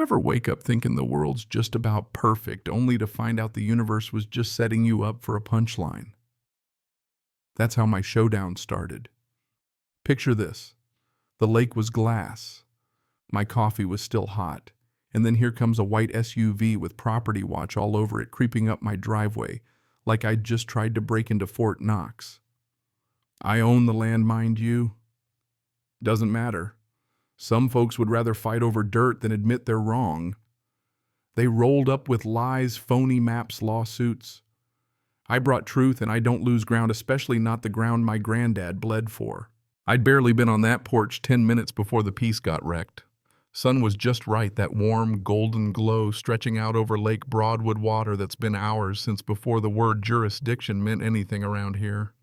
ever wake up thinking the world's just about perfect, only to find out the universe was just setting you up for a punchline? That's how my showdown started. Picture this. The lake was glass. My coffee was still hot. And then here comes a white SUV with property watch all over it, creeping up my driveway, like I'd just tried to break into Fort Knox. I own the land, mind you. Doesn't matter. Some folks would rather fight over dirt than admit they're wrong. They rolled up with lies, phony maps, lawsuits. I brought truth, and I don't lose ground, especially not the ground my granddad bled for. I'd barely been on that porch 10 minutes before the piece got wrecked. Sun was just right, that warm, golden glow stretching out over Lake Broadwood water that's been ours since before the word jurisdiction meant anything around here.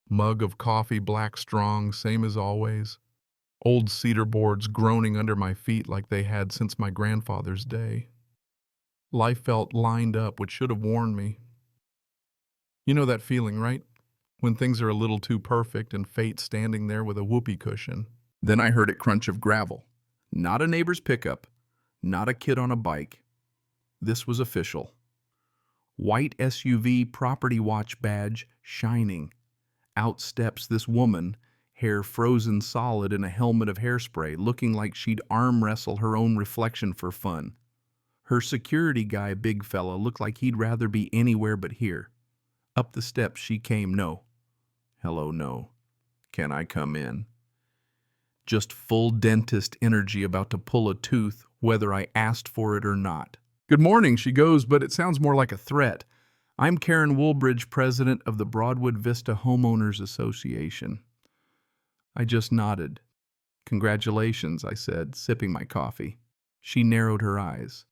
Mug of coffee, black strong, same as always. Old cedar boards groaning under my feet like they had since my grandfather's day. Life felt lined up, which should have warned me. You know that feeling, right? When things are a little too perfect and fate standing there with a whoopee cushion. Then I heard a crunch of gravel. Not a neighbor's pickup, not a kid on a bike. This was official. White SUV property watch badge shining. Out steps this woman, hair frozen solid in a helmet of hairspray, looking like she'd arm wrestle her own reflection for fun. Her security guy, big fella, looked like he'd rather be anywhere but here. Up the steps she came, no. Hello, no. Can I come in? Just full dentist energy about to pull a tooth, whether I asked for it or not. Good morning, she goes, but it sounds more like a threat. I'm Karen Woolbridge, president of the Broadwood Vista Homeowners Association. I just nodded. Congratulations, I said, sipping my coffee. She narrowed her eyes.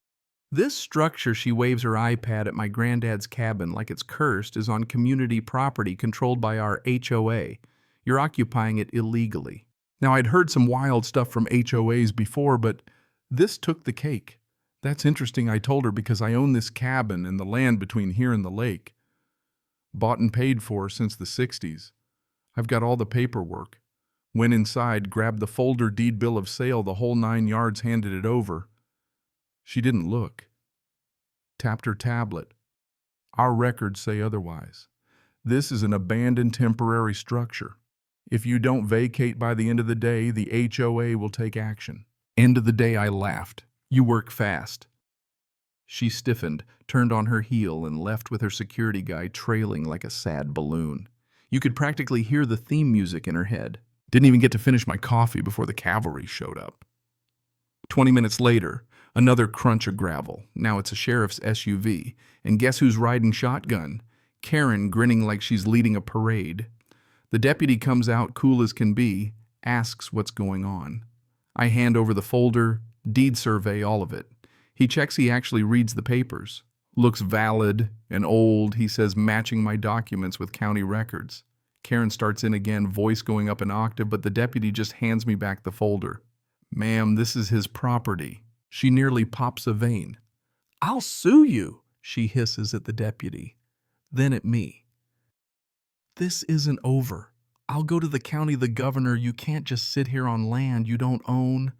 This structure, she waves her iPad at my granddad's cabin like it's cursed, is on community property controlled by our HOA. You're occupying it illegally. Now, I'd heard some wild stuff from HOAs before, but this took the cake. That's interesting, I told her, because I own this cabin and the land between here and the lake. Bought and paid for since the 60s. I've got all the paperwork. Went inside, grabbed the folder, deed, bill of sale, the whole 9 yards, handed it over. She didn't look. Tapped her tablet. Our records say otherwise. This is an abandoned temporary structure. If you don't vacate by the end of the day, the HOA will take action. End of the day, I laughed. You work fast. She stiffened, turned on her heel, and left with her security guy trailing like a sad balloon. You could practically hear the theme music in her head. Didn't even get to finish my coffee before the cavalry showed up. 20 minutes later, another crunch of gravel. Now it's a sheriff's SUV. And guess who's riding shotgun? Karen, grinning like she's leading a parade. The deputy comes out, cool as can be, asks what's going on. I hand over the folder, deed survey, all of it. He checks he actually reads the papers. Looks valid and old, he says, matching my documents with county records. Karen starts in again, voice going up an octave, but the deputy just hands me back the folder. Ma'am, this is his property. She nearly pops a vein. I'll sue you, she hisses at the deputy. Then at me. This isn't over. I'll go to the county, the governor. You can't just sit here on land you don't own.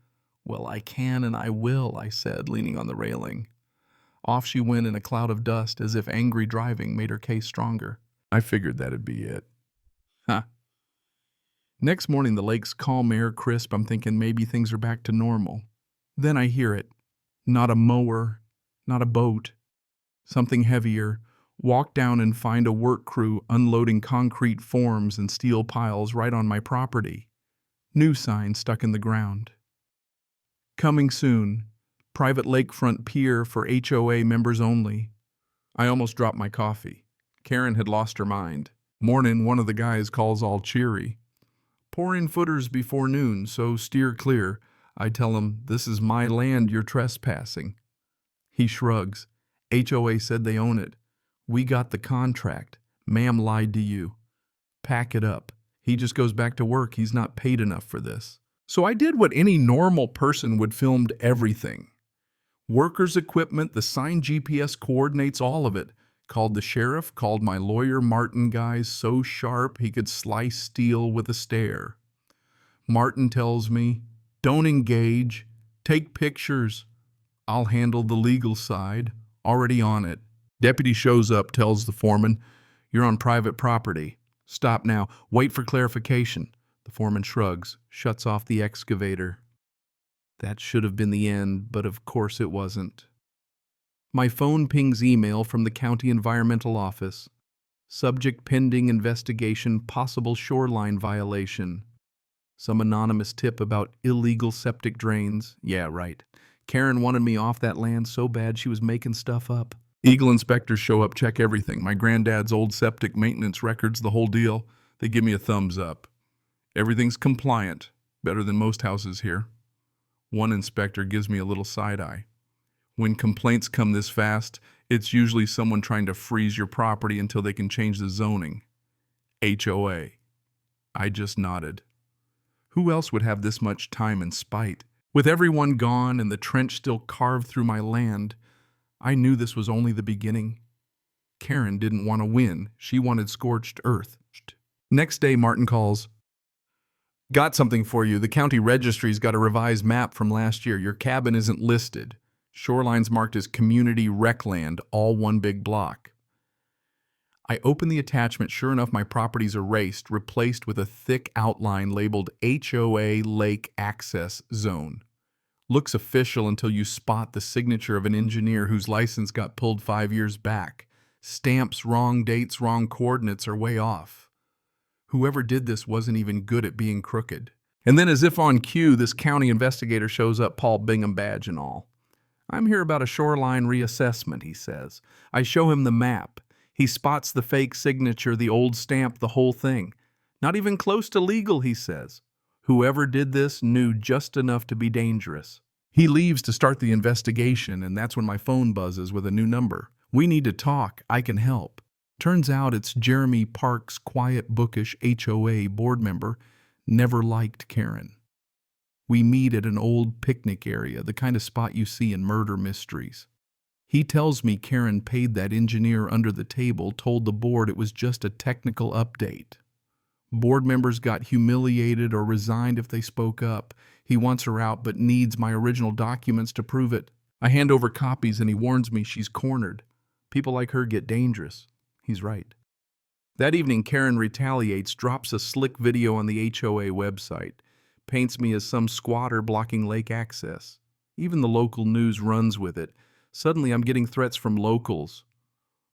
Well, I can and I will, I said, leaning on the railing. Off she went in a cloud of dust, as if angry driving made her case stronger. I figured that'd be it. Huh. Next morning, the lake's calm air, crisp. I'm thinking maybe things are back to normal. Then I hear it. Not a mower, not a boat. Something heavier. Walk down and find a work crew unloading concrete forms and steel piles right on my property. New sign stuck in the ground. Coming soon. Private lakefront pier for HOA members only. I almost dropped my coffee. Karen had lost her mind. Morning, one of the guys calls all cheery. Pour in footers before noon, so steer clear. I tell him, this is my land you're trespassing. He shrugs. HOA said they own it. We got the contract. Ma'am lied to you. Pack it up. He just goes back to work. He's not paid enough for this. So I did what any normal person would, filmed everything. Workers' equipment, the signed GPS coordinates, all of it. Called the sheriff, called my lawyer Martin guys so sharp he could slice steel with a stare. Martin tells me, don't engage, take pictures, I'll handle the legal side. Already on it. Deputy shows up, tells the foreman, "You're on private property. Stop now. Wait for clarification." The foreman shrugs, shuts off the excavator. That should have been the end, but of course it wasn't. My phone pings email from the county environmental office. Subject pending investigation, possible shoreline violation. Some anonymous tip about illegal septic drains. Yeah, right. Karen wanted me off that land so bad she was making stuff up. Eagle inspectors show up, check everything. My granddad's old septic maintenance records, the whole deal. They give me a thumbs up. Everything's compliant, better than most houses here. One inspector gives me a little side-eye. When complaints come this fast, it's usually someone trying to freeze your property until they can change the zoning. HOA. I just nodded. Who else would have this much time and spite? With everyone gone and the trench still carved through my land, I knew this was only the beginning. Karen didn't want to win. She wanted scorched earth. Next day, Martin calls. "Got something for you. The county registry's got a revised map from last year. Your cabin isn't listed. Shoreline's marked as community rec land, all one big block." I open the attachment. Sure enough, my property's erased, replaced with a thick outline labeled HOA Lake Access Zone. Looks official until you spot the signature of an engineer whose license got pulled 5 years back. Stamps, wrong dates, wrong coordinates are way off. Whoever did this wasn't even good at being crooked. And then, as if on cue, this county investigator shows up, Paul Bingham badge and all. "I'm here about a shoreline reassessment," he says. I show him the map. He spots the fake signature, the old stamp, the whole thing. "Not even close to legal," he says. Whoever did this knew just enough to be dangerous. He leaves to start the investigation, and that's when my phone buzzes with a new number. "We need to talk. I can help." Turns out it's Jeremy Parks, quiet, bookish HOA board member, never liked Karen. We meet at an old picnic area, the kind of spot you see in murder mysteries. He tells me Karen paid that engineer under the table, told the board it was just a technical update. Board members got humiliated or resigned if they spoke up. He wants her out but needs my original documents to prove it. I hand over copies and he warns me she's cornered. People like her get dangerous. He's right. That evening, Karen retaliates, drops a slick video on the HOA website, paints me as some squatter blocking lake access. Even the local news runs with it. Suddenly, I'm getting threats from locals.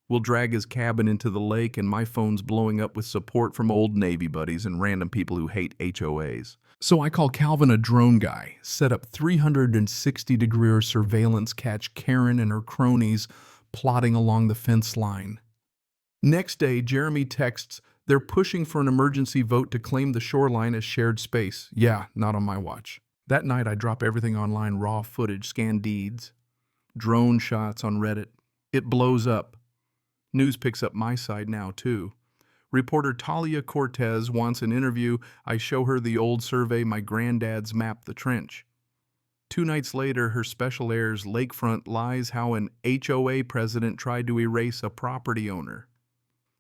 We'll drag his cabin into the lake, and my phone's blowing up with support from old Navy buddies and random people who hate HOAs. So I call Calvin, a drone guy, set up 360-degree surveillance, catch Karen and her cronies plotting along the fence line. Next day, Jeremy texts, "They're pushing for an emergency vote to claim the shoreline as shared space." Yeah, not on my watch. That night, I drop everything online, raw footage, scanned deeds, drone shots on Reddit. It blows up. News picks up my side now, too. Reporter Talia Cortez wants an interview. I show her the old survey my granddad's mapped the trench. 2 nights later, her special airs Lakefront lies how an HOA president tried to erase a property owner.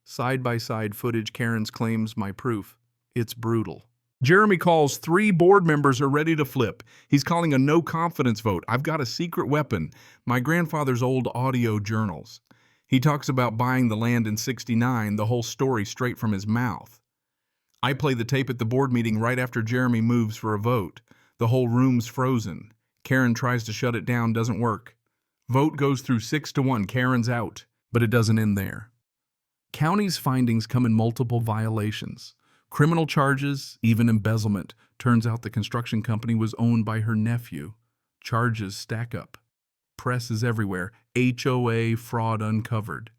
Side-by-side footage, Karen's claims my proof. It's brutal. Jeremy calls 3 board members are ready to flip. He's calling a no-confidence vote. I've got a secret weapon, my grandfather's old audio journals. He talks about buying the land in '69, the whole story straight from his mouth. I play the tape at the board meeting right after Jeremy moves for a vote. The whole room's frozen. Karen tries to shut it down, doesn't work. Vote goes through 6-1, Karen's out. But it doesn't end there. County's findings come in multiple violations. Criminal charges, even embezzlement. Turns out the construction company was owned by her nephew. Charges stack up. Press is everywhere. HOA fraud uncovered.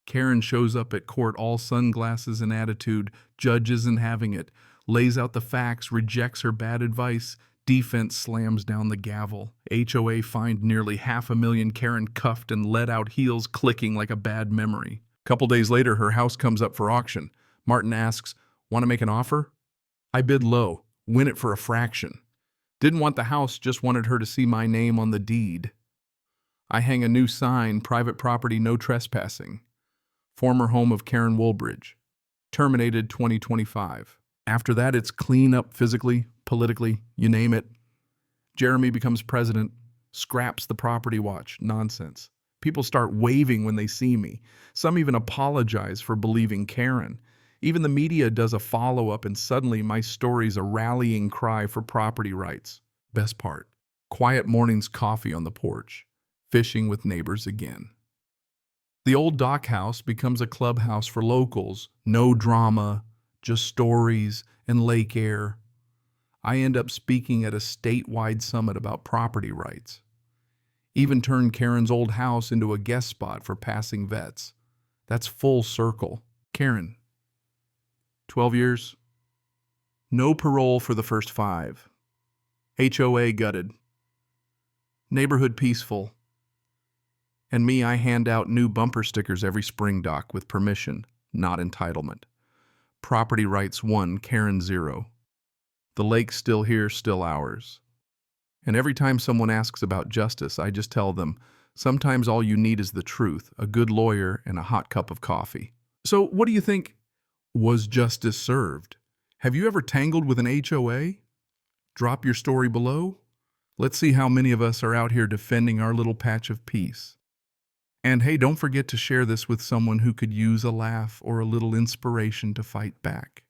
Karen shows up at court all sunglasses and attitude. Judge isn't having it. Lays out the facts, rejects her bad advice. Defense slams down the gavel. HOA fined nearly $500,000. Karen cuffed and let out, heels clicking like a bad memory. Couple days later, her house comes up for auction. Martin asks, "Want to make an offer?" I bid low, win it for a fraction. Didn't want the house, just wanted her to see my name on the deed. I hang a new sign, private property, no trespassing. Former home of Karen Woolbridge. Terminated 2025. After that, it's clean up physically, politically, you name it. Jeremy becomes president. Scraps the property watch. Nonsense. People start waving when they see me. Some even apologize for believing Karen. Even the media does a follow-up, and suddenly my story's a rallying cry for property rights. Best part. Quiet mornings, coffee on the porch. Fishing with neighbors again. The old dock house becomes a clubhouse for locals. No drama, just stories and lake air. I end up speaking at a statewide summit about property rights. Even turned Karen's old house into a guest spot for passing vets. That's full circle. Karen, 12 years. No parole for the first 5. HOA gutted. Neighborhood peaceful. And me, I hand out new bumper stickers every spring, doc, with permission, not entitlement. Property rights 1, Karen 0. The lake's still here, still ours. And every time someone asks about justice, I just tell them, sometimes all you need is the truth, a good lawyer, and a hot cup of coffee. So what do you think? Was justice served? Have you ever tangled with an HOA? Drop your story below. Let's see how many of us are out here defending our little patch of peace. And hey, don't forget to share this with someone who could use a laugh or a little inspiration to fight back.